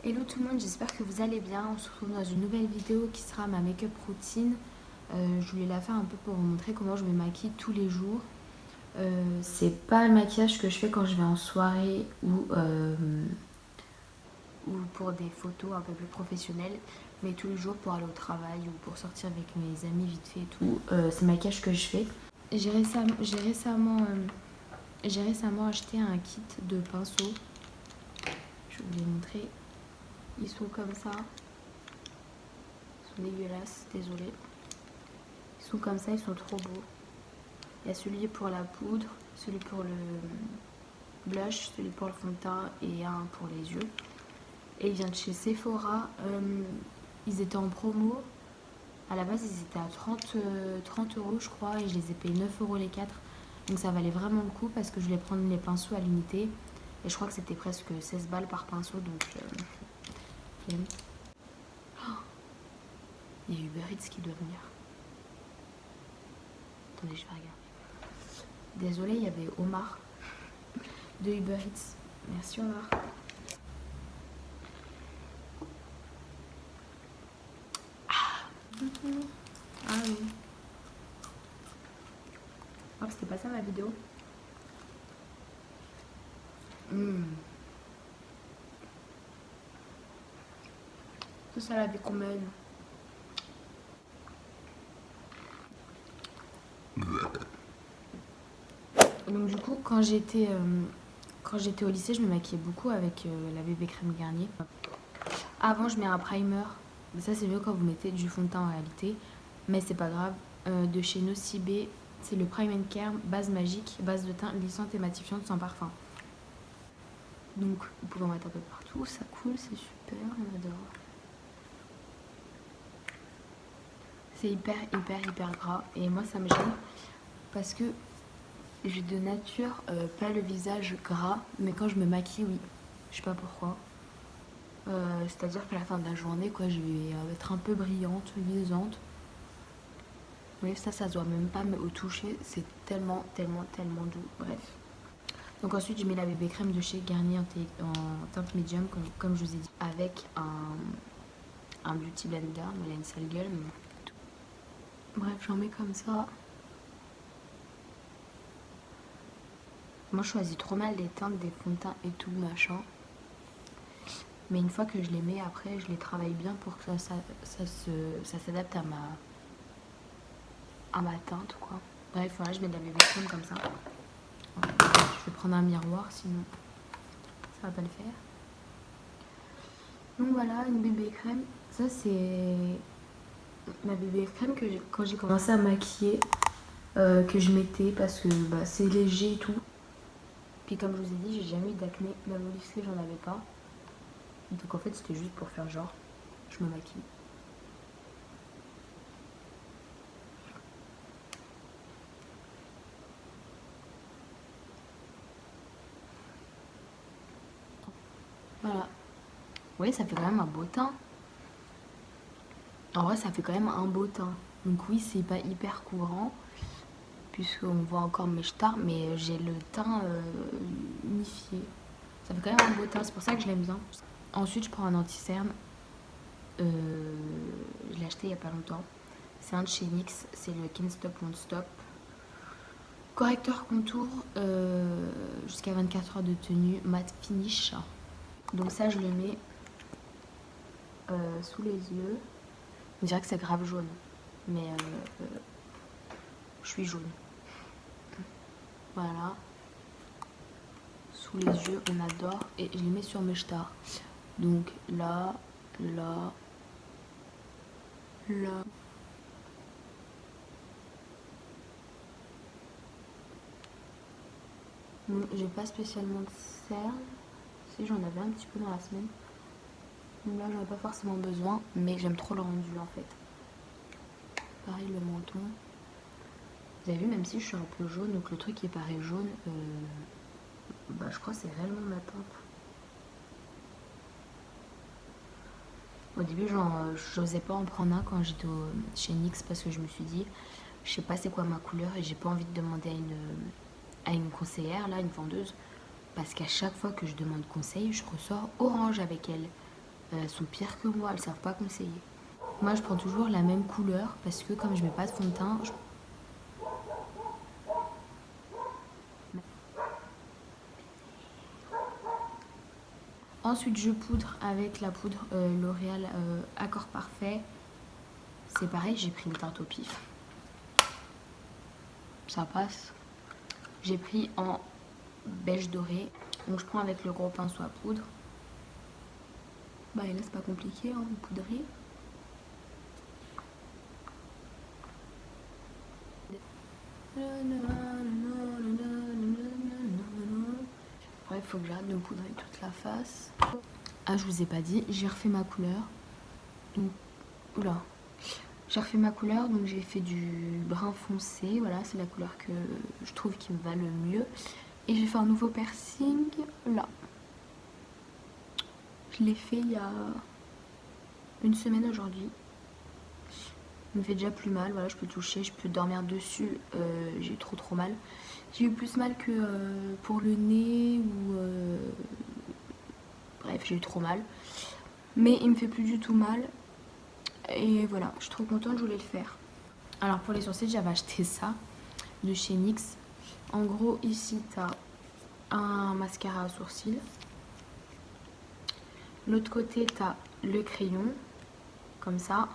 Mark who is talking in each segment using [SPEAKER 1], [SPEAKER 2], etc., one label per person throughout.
[SPEAKER 1] Hello tout le monde, j'espère que vous allez bien. On se retrouve dans une nouvelle vidéo qui sera ma make-up routine. Je voulais la faire un peu pour vous montrer comment je me maquille tous les jours. C'est pas le maquillage que je fais quand je vais en soirée ou pour des photos un peu plus professionnelles, mais tous les jours pour aller au travail ou pour sortir avec mes amis vite fait et tout. C'est le maquillage que je fais. J'ai récemment acheté un kit de pinceaux. Je vais vous les montrer. Ils sont comme ça. Ils sont dégueulasses, désolée. Ils sont comme ça, ils sont trop beaux. Il y a celui pour la poudre, celui pour le blush, celui pour le fond de teint et un pour les yeux. Et ils viennent chez Sephora. Ils étaient en promo. À la base, ils étaient à 30 euros, je crois, et je les ai payés 9 euros les 4. Donc ça valait vraiment le coup parce que je voulais prendre les pinceaux à l'unité. Et je crois que c'était presque 16 balles par pinceau. Donc, il y a Uber Eats qui doit venir. Attendez, je vais regarder. Désolée, il y avait Omar de Uber Eats. Merci Omar. Ah oui. Oh, c'était pas ça ma vidéo. C'est ça la vie qu'on mène. Donc du coup, quand j'étais au lycée, je me maquillais beaucoup avec la bébé crème Garnier. Avant, je mets un primer. Mais ça, c'est mieux quand vous mettez du fond de teint en réalité. Mais c'est pas grave. De chez Nocibé, c'est le Prime and Care base magique, base de teint lissante et matifiante sans parfum. Donc, vous pouvez en mettre un peu partout. Ça coule, c'est super, on adore. C'est hyper gras. Et moi, ça me gêne parce que j'ai de nature pas le visage gras, mais quand je me maquille, oui. Je sais pas pourquoi. C'est-à-dire qu'à la fin de la journée, quoi, je vais être un peu brillante, luisante. Mais ça se voit même pas, mais au toucher, c'est tellement doux. Bref. Donc ensuite, je mets la bébé crème de chez Garnier en teinte médium, comme je vous ai dit, avec un beauty blender. Mais il a une sale gueule. Mais... Bref, j'en mets comme ça. Moi, je choisis trop mal les teintes, des fonds de teint et tout, machin. Mais une fois que je les mets, après, je les travaille bien pour que ça s'adapte à ma teinte, quoi. Bref, voilà, je mets de la bébé crème comme ça. Je vais prendre un miroir, sinon ça va pas le faire. Donc voilà, une bébé crème. Ça, c'est ma bébé crème que quand j'ai commencé à maquiller, que je mettais parce que c'est léger et tout. Puis comme je vous ai dit, j'ai jamais eu d'acné. Même au lycée, j'en avais pas. Donc en fait, c'était juste pour faire genre, je me maquille. Voilà. Vous voyez, ça fait quand même un beau teint. En vrai, ça fait quand même un beau teint. Donc oui, c'est pas hyper couvrant, puisqu'on voit encore mes stars, mais j'ai le teint unifié. Ça fait quand même un beau teint, c'est pour ça que je l'aime bien. Ensuite, je prends un anti-cerne. Je l'ai acheté il y a pas longtemps. C'est un de chez NYX, c'est le Can't Stop Won't Stop. Correcteur contour jusqu'à 24 heures de tenue, matte finish. Donc ça, je le mets sous les yeux. On dirait que c'est grave jaune, mais je suis jaune. Voilà. Sous les yeux, on adore. Et je les mets sur mes stars. Donc là, là, là. Bon, j'ai pas spécialement de cerne. Si, j'en avais un petit peu dans la semaine. Donc là, j'en ai pas forcément besoin, mais j'aime trop le rendu en fait. Pareil, le menton. Vous avez vu, même si je suis un peu jaune, donc le truc qui paraît jaune, je crois que c'est réellement ma teinte. Au début, j'osais pas en prendre un quand j'étais chez NYX parce que je me suis dit, je sais pas c'est quoi ma couleur et j'ai pas envie de demander à une conseillère, là, une vendeuse, parce qu'à chaque fois que je demande conseil, je ressors orange avec elle. elles sont pires que moi, elles savent pas conseiller. Moi je prends toujours la même couleur parce que comme je mets pas de fond de teint, ensuite je poudre avec la poudre L'Oréal Accord Parfait. C'est pareil, j'ai pris une teinte au pif. Ça passe. J'ai pris en beige doré. Donc je prends avec le gros pinceau à poudre. Bah et là c'est pas compliqué hein, de poudrer. Bref, il faut que j'arrête de me poudrer toute la face. Ah, je vous ai pas dit, j'ai refait ma couleur. Donc, oula. J'ai refait ma couleur, donc j'ai fait du brun foncé. Voilà, c'est la couleur que je trouve qui me va le mieux. Et j'ai fait un nouveau piercing, là. Je l'ai fait il y a une semaine aujourd'hui. Il me fait déjà plus mal, voilà, je peux toucher, je peux dormir dessus. J'ai eu trop mal. J'ai eu plus mal que pour le nez ou... Bref, j'ai eu trop mal. Mais il me fait plus du tout mal. Et voilà, je suis trop contente, je voulais le faire. Alors pour les sourcils, j'avais acheté ça de chez NYX. En gros, ici, t'as un mascara à sourcils. L'autre côté, t'as le crayon, comme ça.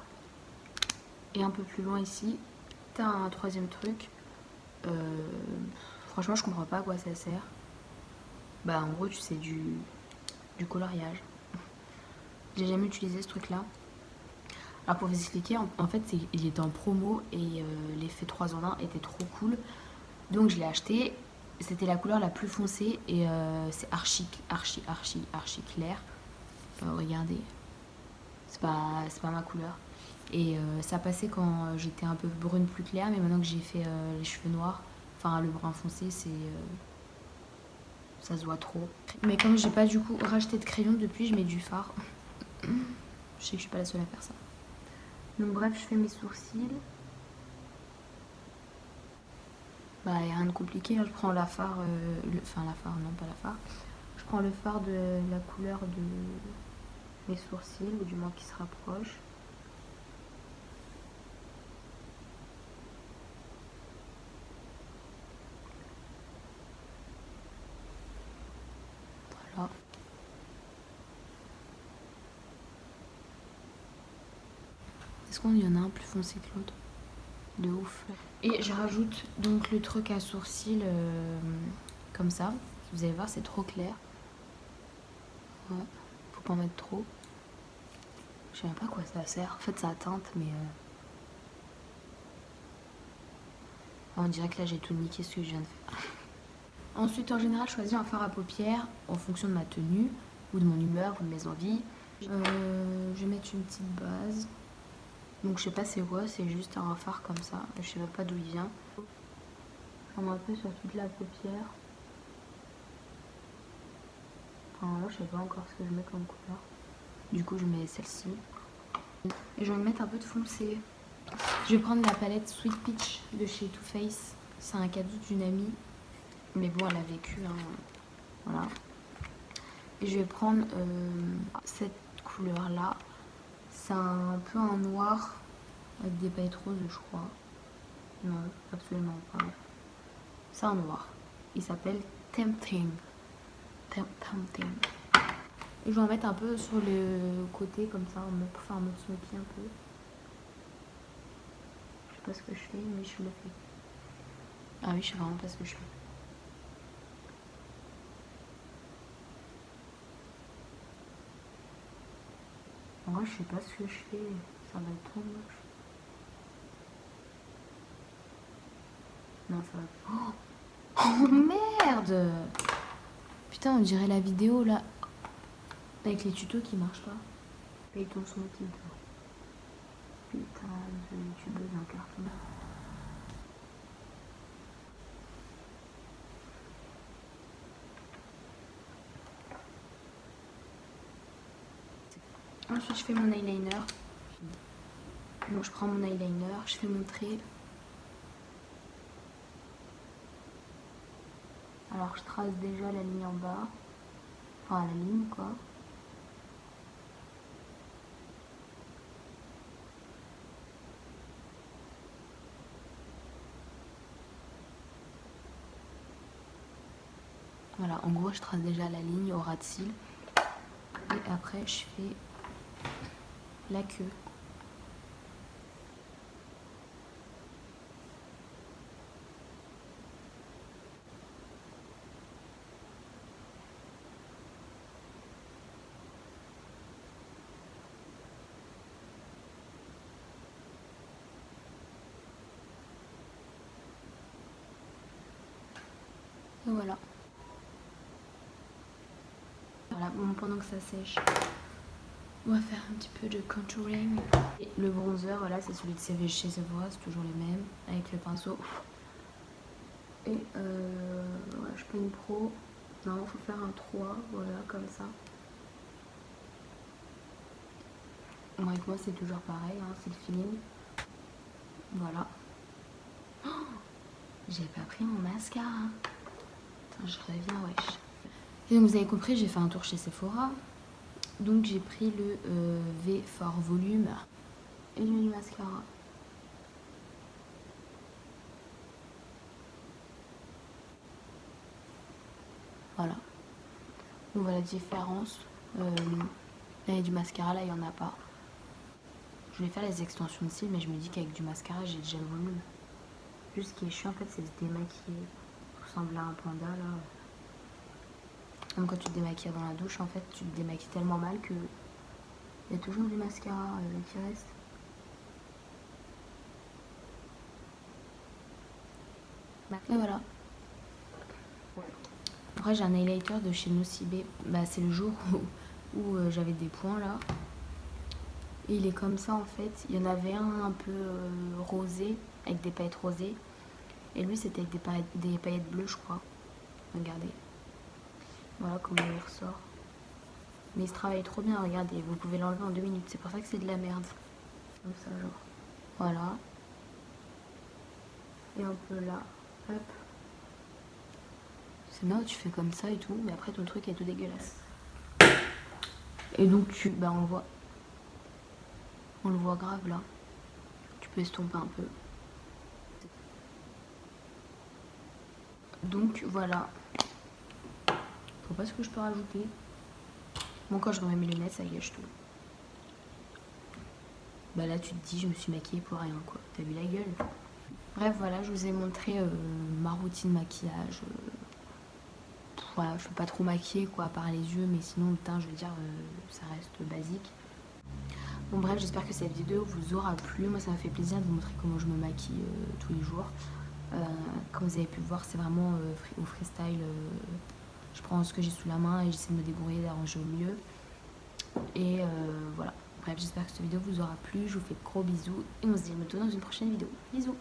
[SPEAKER 1] Et un peu plus loin ici, t'as un troisième truc. Franchement, je comprends pas à quoi ça sert. Bah, en gros, tu sais, du coloriage. J'ai jamais utilisé ce truc-là. Alors, pour vous expliquer, en fait, il était en promo et l'effet 3 en 1 était trop cool. Donc, je l'ai acheté. C'était la couleur la plus foncée et c'est archi clair. Regardez, c'est pas ma couleur. Et ça passait quand j'étais un peu brune plus claire, mais maintenant que j'ai fait les cheveux noirs, enfin le brun foncé, ça se voit trop. Mais comme j'ai pas du coup racheté de crayon depuis, je mets du fard. Je sais que je suis pas la seule à faire ça. Donc bref, je fais mes sourcils. Bah y a rien de compliqué, hein. Je prends la fard, enfin la fard, non pas la fard. Je prends le fard de la couleur de mes sourcils, ou du moins qui se rapproche. Voilà. Est-ce qu'il y en a un plus foncé que l'autre? De ouf. Et je rajoute donc le truc à sourcils comme ça. Vous allez voir, c'est trop clair. Ouais, faut pas en mettre trop. Je sais même pas à quoi ça sert. En fait, ça teinte, mais on dirait que là j'ai tout niqué ce que je viens de faire. Ensuite, en général, je choisis un fard à paupières en fonction de ma tenue ou de mon humeur ou de mes envies. Je vais mettre une petite base. Donc je sais pas c'est quoi, c'est juste un fard comme ça. Je sais même pas d'où il vient. On met un peu sur toute la paupière. Enfin là je sais pas encore ce que je mets comme couleur. Du coup je mets celle-ci. Et je vais mettre un peu de foncé. Je vais prendre la palette Sweet Peach de chez Too Faced. C'est un cadeau d'une amie. Mais bon elle a vécu, hein. Voilà. Et je vais prendre cette couleur là. C'est un peu un noir avec des paillettes roses je crois. Non, absolument pas. C'est un noir. Il s'appelle Tempting. Tempting. Et je vais en mettre un peu sur le côté comme ça, pour faire un mode smoky un peu. Je sais pas ce que je fais, mais je le fais. Ah oui, je sais vraiment pas ce que je fais. En vrai, je sais pas ce que je fais. Ça va être trop moche. Non, ça va. Oh merde! Putain, on dirait la vidéo là. Avec les tutos qui marchent pas. Paye ton smoky, toi. Putain de youtubeuse en carton. Ensuite, je fais mon eyeliner. Donc, je prends mon eyeliner, je fais mon trait. Alors, je trace déjà la ligne en bas. Enfin, la ligne, quoi. Voilà, en gros je trace déjà la ligne au ras de cils. Et après je fais la queue. Et voilà. Voilà, bon, pendant que ça sèche, on va faire un petit peu de contouring. Et le bronzer, voilà, c'est celui de chez Sephora, c'est toujours le même, avec le pinceau. Et voilà, je prends une pro. Non, il faut faire un 3, voilà, comme ça. Bon, avec moi, c'est toujours pareil, hein, c'est le feeling. Voilà. Oh, j'ai pas pris mon mascara. Attends, je reviens, wesh. Et donc, vous avez compris, j'ai fait un tour chez Sephora. Donc, j'ai pris le V Fort Volume et j'ai mis du mascara. Voilà. On voit la différence. Là, il y a du mascara, là, il n'y en a pas. Je voulais faire les extensions de cils, mais je me dis qu'avec du mascara, j'ai déjà le volume. Juste ce qui est chiant, en fait, c'est de se démaquiller. Ressemble à un panda, là. Comme quand tu te démaquilles dans la douche, en fait, tu te démaquilles tellement mal que il y a toujours du mascara qui reste. Et voilà. Après, j'ai un highlighter de chez Nocibé. Bah, c'est le jour où j'avais des points, là. Et il est comme ça, en fait. Il y en avait un peu rosé, avec des paillettes rosées. Et lui, c'était avec des paillettes bleues, je crois. Regardez. Voilà comment il ressort. Mais il se travaille trop bien, regardez. Vous pouvez l'enlever en 2 minutes. C'est pour ça que c'est de la merde. Comme ça, genre. Voilà. Et un peu là. Hop. C'est marrant, tu fais comme ça et tout. Mais après, ton truc est tout dégueulasse. Et donc, bah, on le voit. On le voit grave, là. Tu peux estomper un peu. Donc, voilà. Je vois pas ce que je peux rajouter. Bon, quand je remets mes lunettes, ça gâche tout. Bah là, tu te dis, je me suis maquillée pour rien, quoi. T'as vu la gueule? Bref, voilà, je vous ai montré ma routine maquillage. Voilà, je peux pas trop maquiller, quoi, à part les yeux, mais sinon, le teint, je veux dire, ça reste basique. Bon, bref, j'espère que cette vidéo vous aura plu. Moi, ça m'a fait plaisir de vous montrer comment je me maquille tous les jours. Comme vous avez pu voir, c'est vraiment au freestyle. Je prends ce que j'ai sous la main et j'essaie de me débrouiller, d'arranger au mieux. Et voilà. Bref, j'espère que cette vidéo vous aura plu. Je vous fais de gros bisous et on se dit à bientôt dans une prochaine vidéo. Bisous!